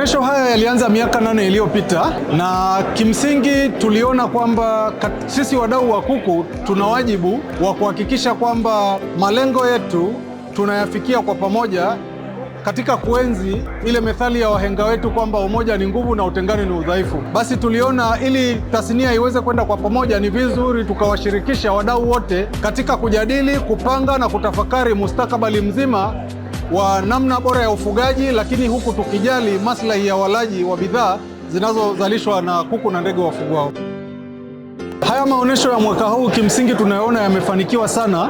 Maonesho haya yalianza miaka 8 iliyopita na kimsingi tuliona kwamba sisi wadau wa kuku tuna wajibu wa kuhakikisha kwamba malengo yetu tunayafikia kwa pamoja katika kuenzi ile methali ya wahenga wetu kwamba umoja ni nguvu na utengano ni udhaifu. Basi tuliona ili tasnia iweze kwenda kwa pamoja, ni vizuri tukawashirikisha wadau wote katika kujadili, kupanga na kutafakari mustakabali mzima wa namna bora ya ufugaji, lakini huku tukijali maslahi ya walaji wa bidhaa zinazozalishwa na kuku na ndege wafugwao. Haya maonesho ya mwaka huu kimsingi tunayoona yamefanikiwa sana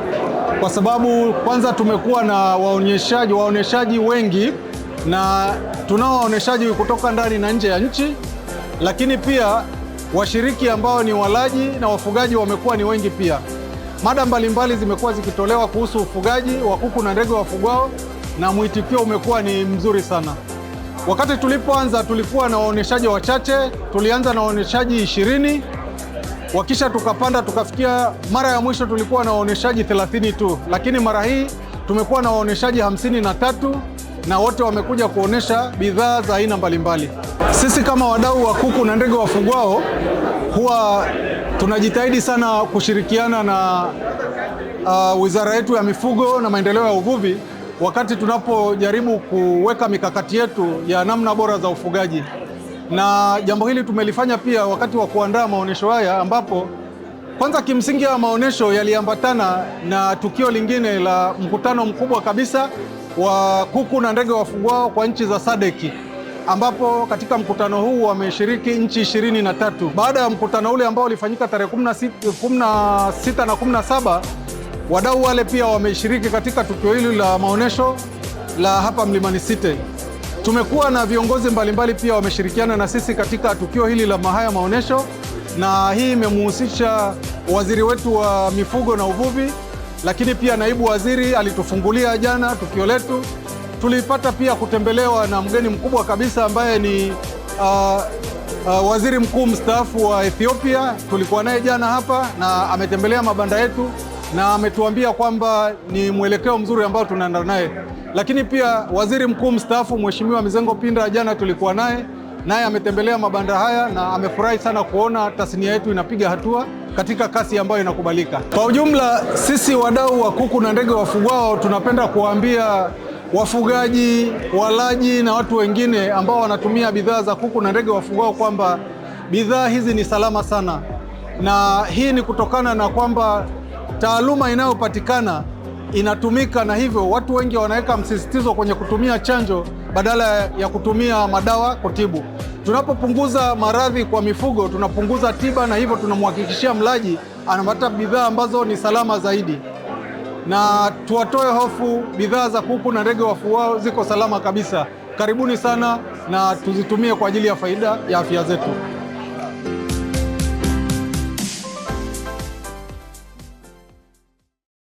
kwa sababu kwanza tumekuwa na waoneshaji wengi na tunao waoneshaji kutoka ndani na nje ya nchi, lakini pia washiriki ambao ni walaji na wafugaji wamekuwa ni wengi pia. Mada mbalimbali zimekuwa zikitolewa kuhusu ufugaji wa kuku na ndege wafugwao na mwitikio umekuwa ni mzuri sana. Wakati tulipoanza tulikuwa na waoneshaji wachache, tulianza na waoneshaji 20, wakisha tukapanda tukafikia, mara ya mwisho tulikuwa na waoneshaji 30 tu, lakini mara hii tumekuwa na waoneshaji 53 na wote wamekuja kuonesha bidhaa za aina mbalimbali. Sisi kama wadau wa kuku na ndege wafugwao huwa tunajitahidi sana kushirikiana na wizara yetu ya mifugo na maendeleo ya uvuvi wakati tunapojaribu kuweka mikakati yetu ya namna bora za ufugaji. Na jambo hili tumelifanya pia wakati wa kuandaa maonesho haya, ambapo kwanza kimsingi ya maonesho yaliambatana na tukio lingine la mkutano mkubwa kabisa wa kuku na ndege wafugwao kwa nchi za SADC, ambapo katika mkutano huu wameshiriki nchi 23. Baada ya mkutano ule ambao ulifanyika tarehe 16 na 17, wadau wale pia wameshiriki katika tukio hili la maonesho la hapa Mlimani City. Tumekuwa na viongozi mbalimbali pia wameshirikiana na sisi katika tukio hili la haya maonesho, na hii imemhusisha waziri wetu wa mifugo na uvuvi, lakini pia naibu waziri alitufungulia jana tukio letu. Tulipata pia kutembelewa na mgeni mkubwa kabisa ambaye ni waziri mkuu mstaafu wa Ethiopia. Tulikuwa naye jana hapa na ametembelea mabanda yetu na ametuambia kwamba ni mwelekeo mzuri ambao tunaenda naye. Lakini pia waziri mkuu mstaafu Mheshimiwa Mizengo Pinda jana tulikuwa naye ametembelea mabanda haya na amefurahi sana kuona tasnia yetu inapiga hatua katika kasi ambayo inakubalika. Kwa ujumla, sisi wadau wa kuku na ndege wafugwao tunapenda kuwaambia wafugaji, walaji na watu wengine ambao wanatumia bidhaa za kuku na ndege wafugwao kwamba bidhaa hizi ni salama sana, na hii ni kutokana na kwamba taaluma inayopatikana inatumika, na hivyo watu wengi wanaweka msisitizo kwenye kutumia chanjo badala ya kutumia madawa kutibu. Tunapopunguza maradhi kwa mifugo, tunapunguza tiba, na hivyo tunamhakikishia mlaji anapata bidhaa ambazo ni salama zaidi. Na tuwatoe hofu, bidhaa za kuku na ndege wafugwao ziko salama kabisa. Karibuni sana na tuzitumie kwa ajili ya faida ya afya zetu.